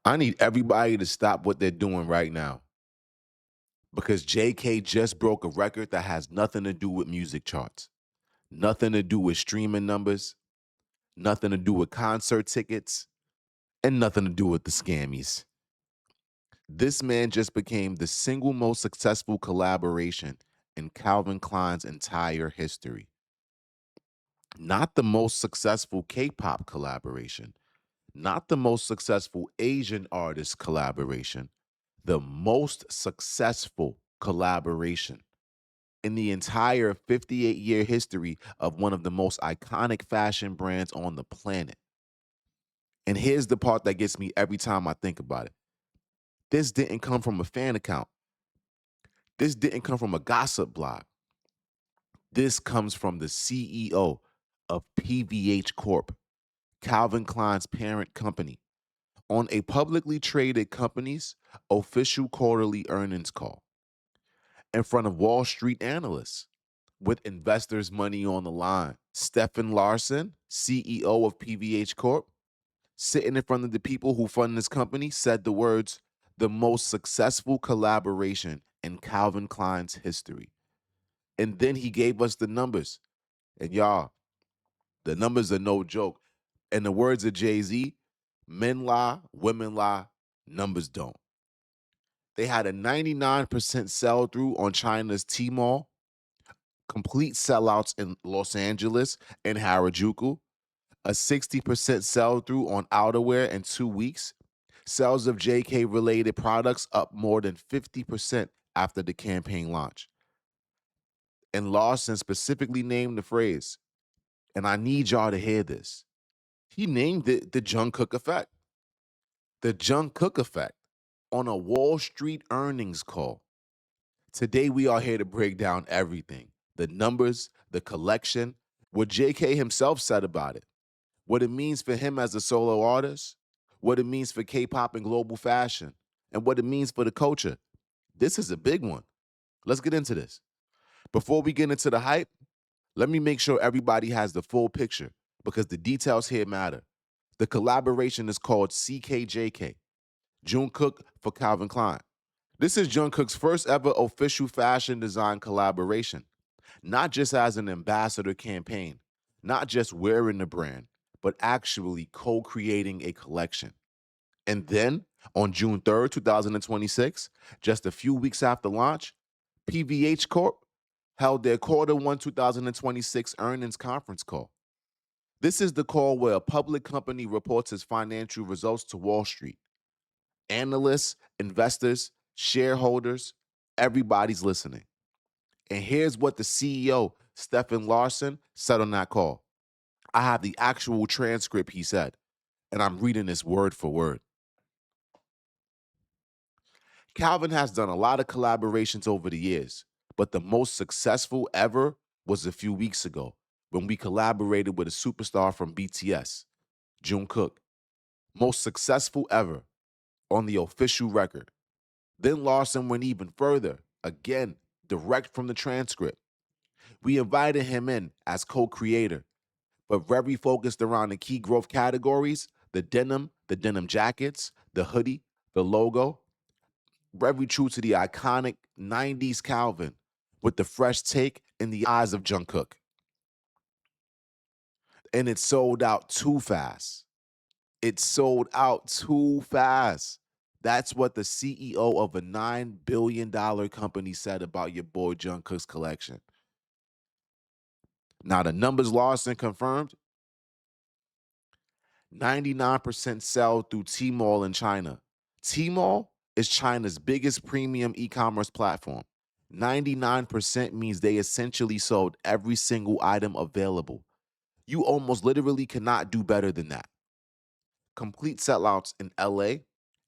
I need everybody to stop what they're doing right now because JK just broke a record that has nothing to do with music charts, nothing to do with streaming numbers, nothing to do with concert tickets, and nothing to do with the scammies. This man just became the single most successful collaboration in Calvin Klein's entire history. Not the most successful K pop collaboration, not the most successful Asian artist collaboration, the most successful collaboration in the entire 58-year history of one of the most iconic fashion brands on the planet. And here's the part that gets me every time I think about it. This didn't come from a fan account. This didn't come from a gossip blog. This comes from the CEO of PVH Corp, Calvin Klein's parent company, on a publicly traded company's official quarterly earnings call in front of Wall Street analysts with investors' money on the line. Stefan Larsson, CEO of PVH Corp, sitting in front of the people who fund this company, said the words, the most successful collaboration in Calvin Klein's history. And then he gave us the numbers. And y'all, the numbers are no joke. In the words of Jay-Z, men lie, women lie, numbers don't. They had a 99% sell through on China's Tmall, complete sellouts in Los Angeles and Harajuku, a 60% sell through on outerwear in 2 weeks. Sales of JK related products up more than 50% after the campaign launch. And Larsson specifically named the phrase, and I need y'all to hear this. He named it the Jung Kook effect. The Jung Kook effect on a Wall Street earnings call. Today, we are here to break down everything, the numbers, the collection, what JK himself said about it, what it means for him as a solo artist, what it means for K-pop and global fashion, and what it means for the culture. This is a big one. Let's get into this. Before we get into the hype, let me make sure everybody has the full picture because the details here matter. The collaboration is called CKJK, Jungkook for Calvin Klein. This is Jungkook's first ever official fashion design collaboration, not just as an ambassador campaign, not just wearing the brand, but actually co-creating a collection. And then on June 3rd, 2026, just a few weeks after launch, PVH Corp held their Q1 2026 earnings conference call. This is the call where a public company reports its financial results to Wall Street. Analysts, investors, shareholders, everybody's listening. And here's what the CEO, Stefan Larsson, said on that call. I have the actual transcript, he said, and I'm reading this word for word. Calvin has done a lot of collaborations over the years, but the most successful ever was a few weeks ago when we collaborated with a superstar from BTS, Jungkook. Most successful ever on the official record. Then Larsson went even further, again, direct from the transcript. We invited him in as co-creator, but very focused around the key growth categories, the denim jackets, the hoodie, the logo, very true to the iconic 90s Calvin with the fresh take in the eyes of Jungkook. And it sold out too fast. It sold out too fast. That's what the CEO of a $9 billion company said about your boy Jungkook's collection. Now, the numbers Larsson confirmed 99% sell through Tmall in China. Tmall is China's biggest premium e-commerce platform. 99% means they essentially sold every single item available. You almost literally cannot do better than that. Complete sellouts in LA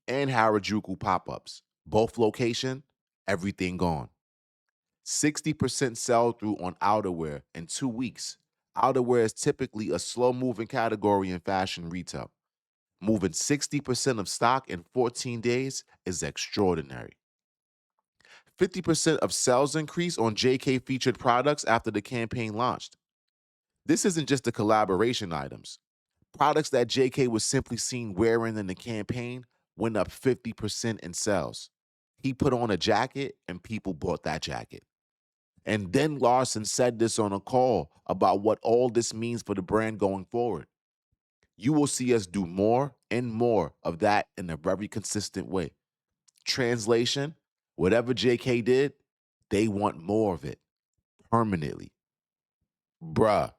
and Harajuku pop-ups. Both location, everything gone. 60% sell through on outerwear in 2 weeks. Outerwear is typically a slow-moving category in fashion retail. Moving 60% of stock in 14 days is extraordinary. 50% of sales increase on JK featured products after the campaign launched. This isn't just the collaboration items. Products that JK was simply seen wearing in the campaign went up 50% in sales. He put on a jacket and people bought that jacket. And then Larsson said this on a call about what all this means for the brand going forward. You will see us do more and more of that in a very consistent way. Translation, whatever JK did, they want more of it permanently. Bruh,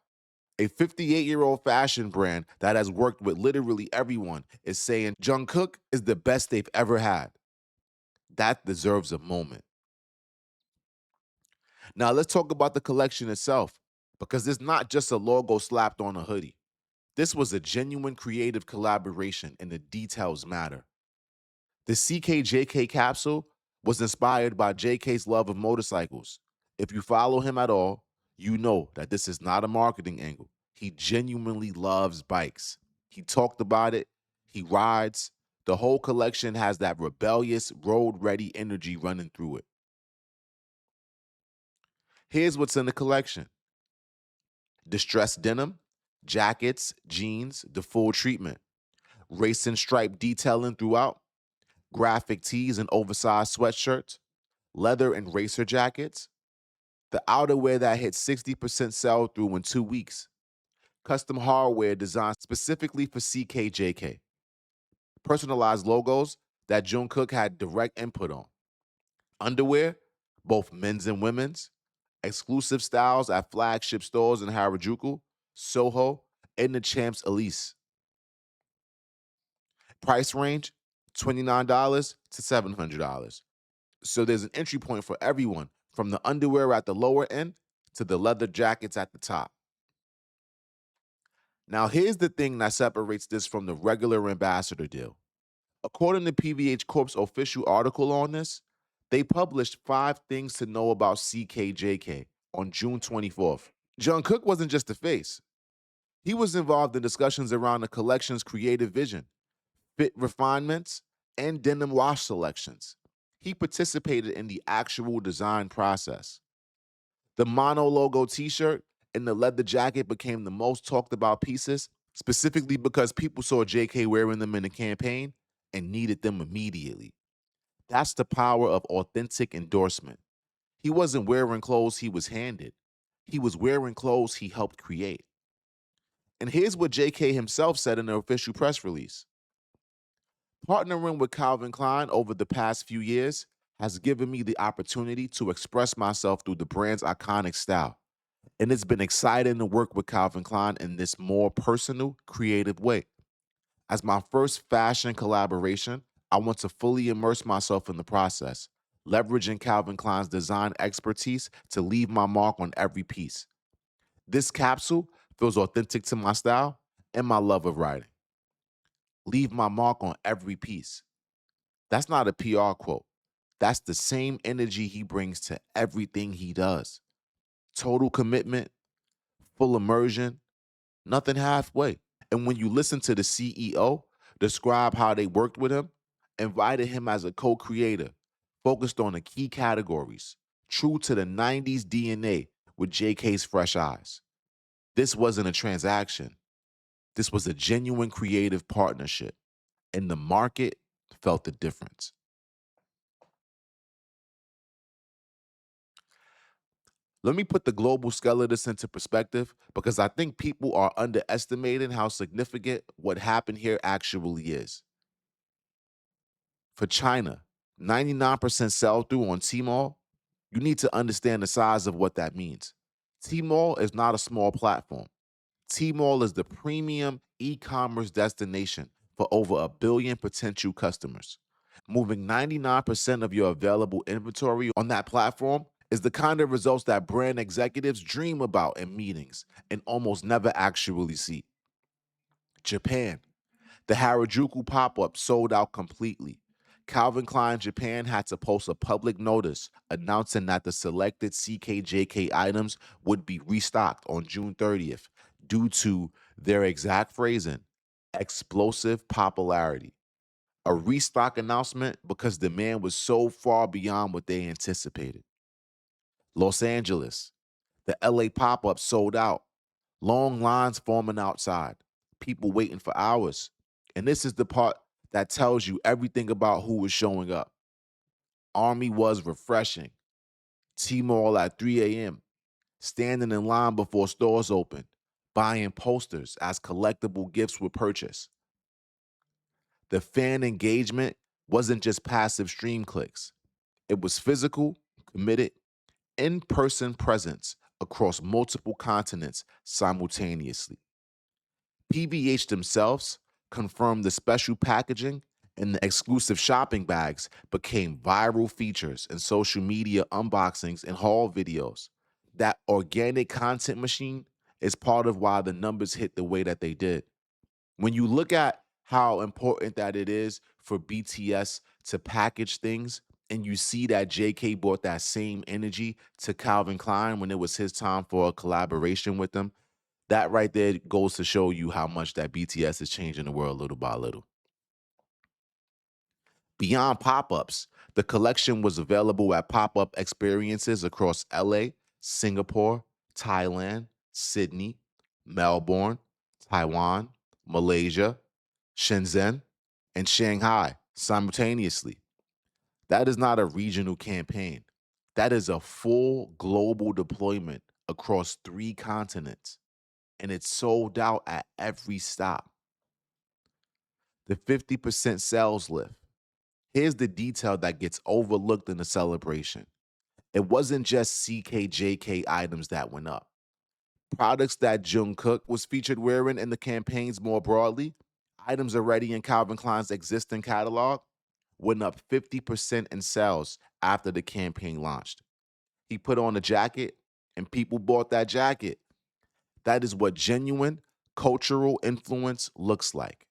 a 58-year-old fashion brand that has worked with literally everyone is saying Jungkook is the best they've ever had. That deserves a moment. Now let's talk about the collection itself, because it's not just a logo slapped on a hoodie. This was a genuine creative collaboration and the details matter. The CKJK capsule was inspired by JK's love of motorcycles. If you follow him at all, you know that this is not a marketing angle. He genuinely loves bikes. He talked about it, he rides. The whole collection has that rebellious, road ready energy running through it. Here's what's in the collection: distressed denim, jackets, jeans, the full treatment, racing stripe detailing throughout, graphic tees and oversized sweatshirts, leather and racer jackets, the outerwear that hit 60% sell through in 2 weeks, custom hardware designed specifically for CKJK, personalized logos that Jung Kook had direct input on, underwear, both men's and women's, exclusive styles at flagship stores in Harajuku, Soho, and the Champs Elise. Price range $29 to $700. So there's an entry point for everyone, from the underwear at the lower end to the leather jackets at the top. Now, here's the thing that separates this from the regular ambassador deal. According to PVH Corp's official article on this, they published 5 things to know about CKJK on June 24th. Jungkook wasn't just the face. He was involved in discussions around the collection's creative vision, fit refinements, and denim wash selections. He participated in the actual design process. The mono logo t-shirt and the leather jacket became the most talked about pieces, specifically because people saw JK wearing them in the campaign and needed them immediately. That's the power of authentic endorsement. He wasn't wearing clothes he was handed. He was wearing clothes he helped create. And here's what JK himself said in the official press release. Partnering with Calvin Klein over the past few years has given me the opportunity to express myself through the brand's iconic style. And it's been exciting to work with Calvin Klein in this more personal, creative way. As my first fashion collaboration, I want to fully immerse myself in the process, leveraging Calvin Klein's design expertise to leave my mark on every piece. This capsule feels authentic to my style and my love of writing. Leave my mark on every piece. That's not a PR quote. That's the same energy he brings to everything he does. Total commitment, full immersion, nothing halfway. And when you listen to the CEO describe how they worked with him, invited him as a co-creator, focused on the key categories, true to the 90s DNA with JK's fresh eyes. This wasn't a transaction. This was a genuine creative partnership. And the market felt the difference. Let me put the global scale of this into perspective, because I think people are underestimating how significant what happened here actually is. For China, 99% sell through on Tmall. You need to understand the size of what that means. Tmall is not a small platform. Tmall is the premium e-commerce destination for over 1 billion potential customers. Moving 99% of your available inventory on that platform is the kind of results that brand executives dream about in meetings and almost never actually see. Japan. The Harajuku pop-up sold out completely. Calvin Klein Japan had to post a public notice announcing that the selected CKJK items would be restocked on June 30th due to their exact phrasing, explosive popularity. A restock announcement because demand was so far beyond what they anticipated. Los Angeles. The LA pop-up sold out. Long lines forming outside. People waiting for hours. And this is the part that tells you everything about who was showing up. Army was refreshing. T-Mall at 3 a.m., standing in line before stores opened, buying posters as collectible gifts were purchased. The fan engagement wasn't just passive stream clicks. It was physical, committed, in-person presence across multiple continents simultaneously. PVH themselves confirmed the special packaging and the exclusive shopping bags became viral features in social media unboxings and haul videos. That organic content machine is part of why the numbers hit the way that they did. When you look at how important that it is for BTS to package things, and you see that JK brought that same energy to Calvin Klein when it was his time for a collaboration with them, that right there goes to show you how much that BTS is changing the world little by little. Beyond pop-ups, the collection was available at pop-up experiences across LA, Singapore, Thailand, Sydney, Melbourne, Taiwan, Malaysia, Shenzhen, and Shanghai simultaneously. That is not a regional campaign. That is a full global deployment across 3 continents, and it's sold out at every stop. The 50% sales lift. Here's the detail that gets overlooked in the celebration. It wasn't just CKJK items that went up. Products that Jung Kook was featured wearing in the campaigns more broadly, items already in Calvin Klein's existing catalog, went up 50% in sales after the campaign launched. He put on a jacket and people bought that jacket. That is what genuine cultural influence looks like.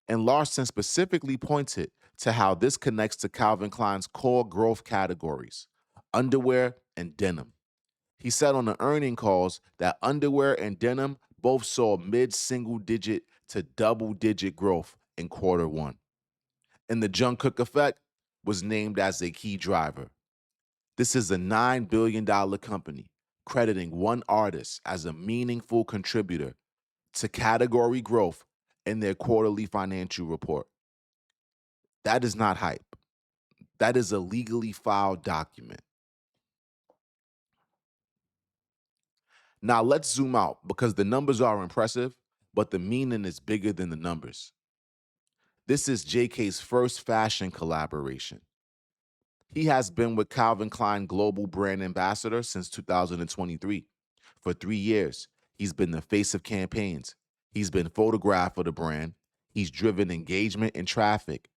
And Larsson specifically pointed to how this connects to Calvin Klein's core growth categories, underwear and denim. He said on the earning calls that underwear and denim both saw mid-single digit to double-digit growth in quarter one. And the Jungkook effect was named as a key driver. This is a $9 billion company crediting one artist as a meaningful contributor to category growth in their quarterly financial report. That is not hype. That is a legally filed document. Now let's zoom out because the numbers are impressive, but the meaning is bigger than the numbers. This is JK's first fashion collaboration. He has been with Calvin Klein Global Brand Ambassador since 2023. For 3 years, he's been the face of campaigns. He's been photographed for the brand. He's driven engagement and traffic.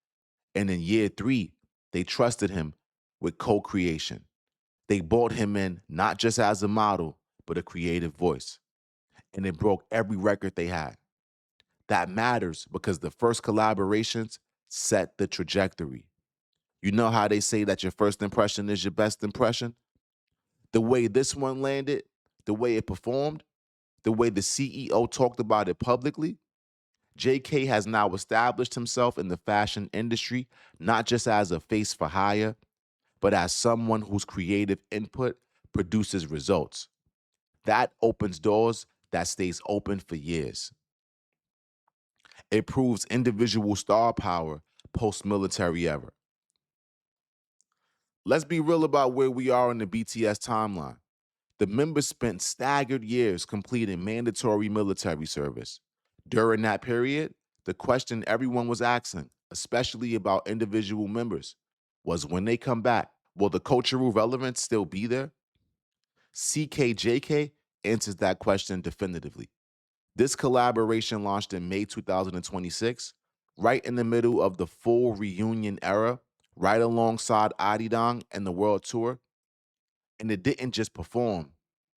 And in year 3, they trusted him with co-creation. They brought him in not just as a model, but a creative voice. And it broke every record they had. That matters because the first collaborations set the trajectory. You know how they say that your first impression is your best impression? The way this one landed, the way it performed, the way the CEO talked about it publicly, JK has now established himself in the fashion industry not just as a face for hire, but as someone whose creative input produces results. That opens doors that stays open for years. It proves individual star power post-military era. Let's be real about where we are in the BTS timeline. The members spent staggered years completing mandatory military service. During that period, the question everyone was asking, especially about individual members, was when they come back, will the cultural relevance still be there? CKJK answers that question definitively. This collaboration launched in May 2026, right in the middle of the full reunion era, right alongside Adidang and the world tour. And it didn't just perform,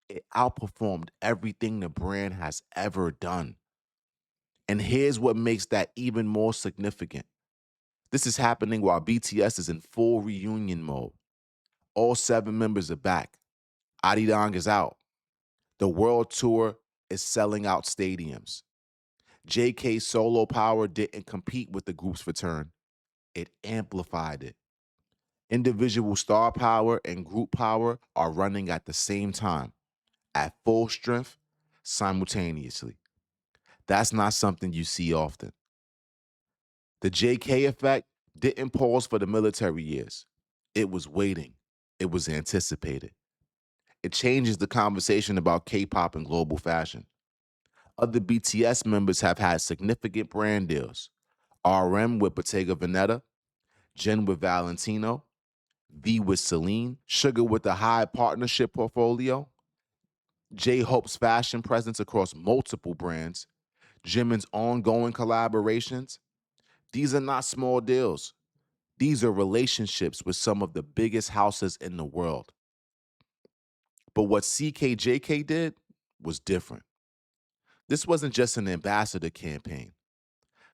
it outperformed everything the brand has ever done. And here's what makes that even more significant. This is happening while BTS is in full reunion mode. All 7 members are back. Adidang is out. The world tour is selling out stadiums. JK's solo power didn't compete with the group's return. It amplified it. Individual star power and group power are running at the same time, at full strength, simultaneously. That's not something you see often. The JK effect didn't pause for the military years. It was waiting. It was anticipated. It changes the conversation about K-pop and global fashion. Other BTS members have had significant brand deals. RM with Bottega Veneta, Jin with Valentino, V with Celine, Sugar with the High partnership portfolio, J-Hope's fashion presence across multiple brands, Jimin's ongoing collaborations. These are not small deals. These are relationships with some of the biggest houses in the world. But what CKJK did was different. This wasn't just an ambassador campaign.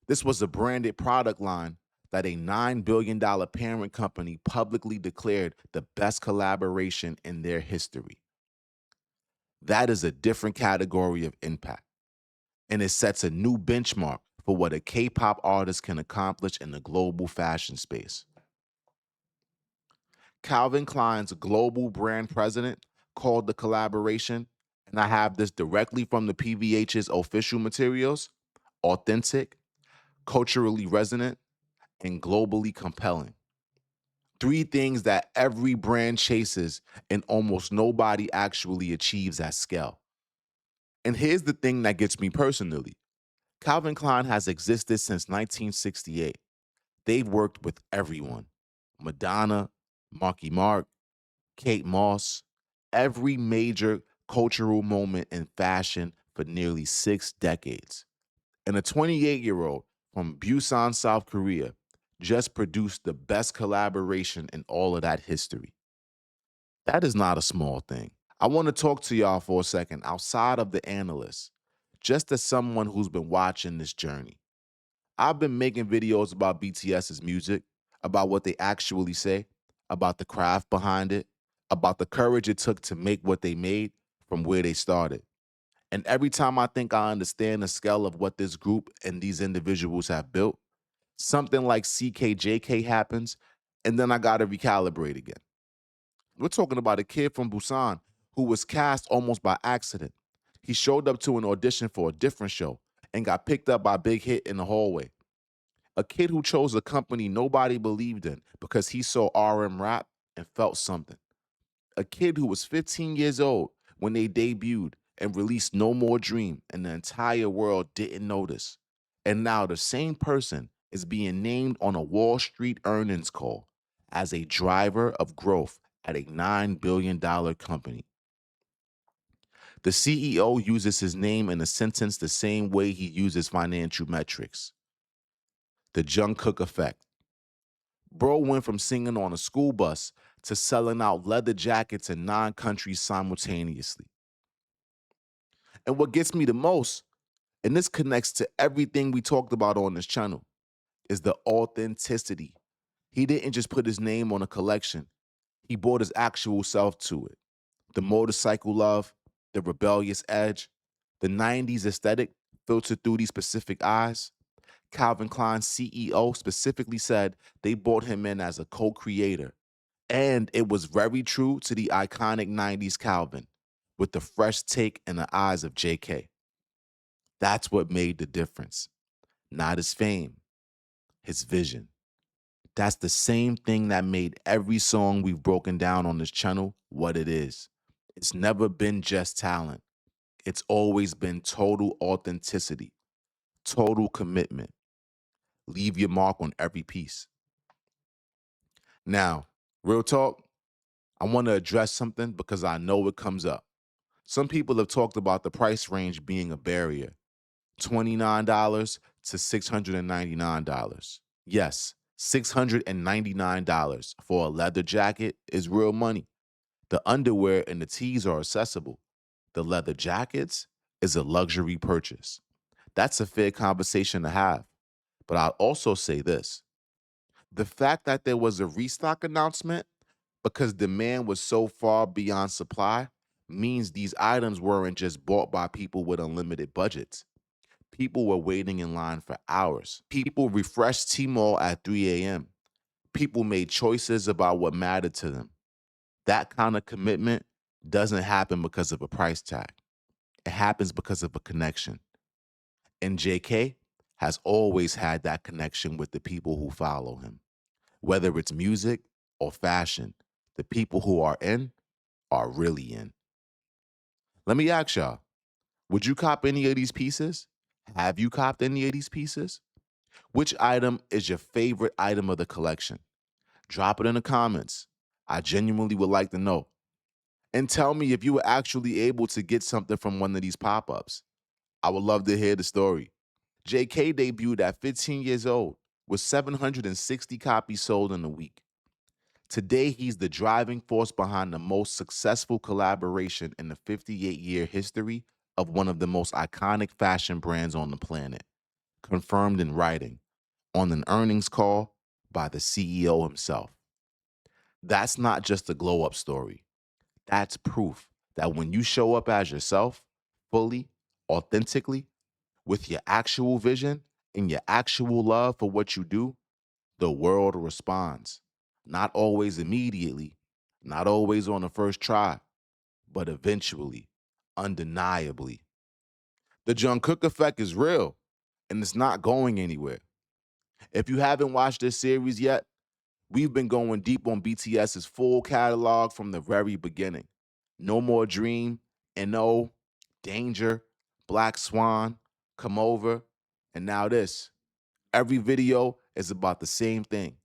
This was a branded product line that a $9 billion parent company publicly declared the best collaboration in their history. That is a different category of impact, and it sets a new benchmark for what a K-pop artist can accomplish in the global fashion space. Calvin Klein's global brand president called the collaboration, and I have this directly from the PVH's official materials, authentic, culturally resonant, and globally compelling. Three things that every brand chases and almost nobody actually achieves at scale. And here's the thing that gets me personally. Calvin Klein has existed since 1968. They've worked with everyone. Madonna, Marky Mark, Kate Moss, every major cultural moment in fashion for nearly 6 decades. And a 28-year-old from Busan, South Korea, just produced the best collaboration in all of that history. That is not a small thing. I want to talk to y'all for a second outside of the analysts, just as someone who's been watching this journey. I've been making videos about BTS's music, about what they actually say, about the craft behind it, about the courage it took to make what they made from where they started. And every time I think I understand the scale of what this group and these individuals have built, something like CKJK happens, and then I got to recalibrate again. We're talking about a kid from Busan who was cast almost by accident. He showed up to an audition for a different show and got picked up by Big Hit in the hallway. A kid who chose a company nobody believed in because he saw RM rap and felt something. A kid who was 15 years old when they debuted and released No More Dream, and the entire world didn't notice. And now the same person is being named on a Wall Street earnings call as a driver of growth at a $9 billion company. The CEO uses his name in a sentence the same way he uses financial metrics. The Jungkook effect. Bro went from singing on a school bus to selling out leather jackets in 9 countries simultaneously. And what gets me the most, and this connects to everything we talked about on this channel, is the authenticity. He didn't just put his name on a collection. He brought his actual self to it. The motorcycle love, the rebellious edge, the 90s aesthetic filtered through these specific eyes. Calvin Klein's CEO specifically said they brought him in as a co-creator. And it was very true to the iconic 90s Calvin, with the fresh take in the eyes of JK. That's what made the difference. Not his fame, his vision. That's the same thing that made every song we've broken down on this channel what it is. It's never been just talent. It's always been total authenticity, total commitment. Leave your mark on every piece. Now, real talk, I want to address something because I know it comes up. Some people have talked about the price range being a barrier, $29 to $699. Yes, $699 for a leather jacket is real money. The underwear and the tees are accessible. The leather jackets is a luxury purchase. That's a fair conversation to have. But I'll also say this. The fact that there was a restock announcement because demand was so far beyond supply means these items weren't just bought by people with unlimited budgets. People were waiting in line for hours. People refreshed Tmall at 3 a.m. People made choices about what mattered to them. That kind of commitment doesn't happen because of a price tag. It happens because of a connection. And JK, has always had that connection with the people who follow him. Whether it's music or fashion, the people who are really in. Let me ask y'all, would you cop any of these pieces? Have you copped any of these pieces? Which item is your favorite item of the collection? Drop it in the comments. I genuinely would like to know. And tell me if you were actually able to get something from one of these pop-ups. I would love to hear the story. JK debuted at 15 years old with 760 copies sold in a week. Today, he's the driving force behind the most successful collaboration in the 58-year history of one of the most iconic fashion brands on the planet, confirmed in writing on an earnings call by the CEO himself. That's not just a glow-up story. That's proof that when you show up as yourself, fully, authentically, with your actual vision and your actual love for what you do, the world responds. Not always immediately, not always on the first try, but eventually, undeniably. The Jung Kook effect is real, and it's not going anywhere. If you haven't watched this series yet, we've been going deep on BTS's full catalog from the very beginning. No More Dream, NO, Danger, Black Swan, Come Over, and now this. Every video is about the same thing.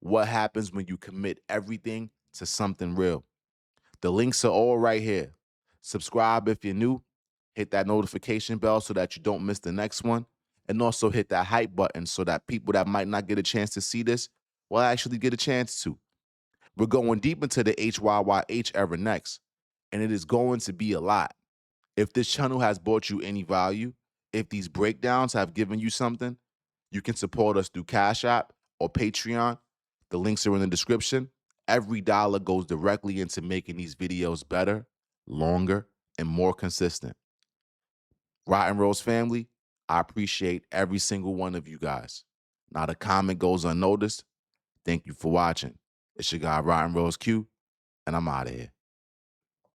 What happens when you commit everything to something real? The links are all right here. Subscribe if you're new. Hit that notification bell so that you don't miss the next one. And also hit that hype button so that people that might not get a chance to see this will actually get a chance to. We're going deep into the HYYH era next, and it is going to be a lot. If this channel has brought you any value, if these breakdowns have given you something, you can support us through Cashapp or Patreon. The links are in the description. Every dollar goes directly into making these videos better, longer, and more consistent. Rotten Rose family, I appreciate every single one of you guys. Not a comment goes unnoticed. Thank you for watching. It's your guy, RottenRoseQ, and I'm out of here.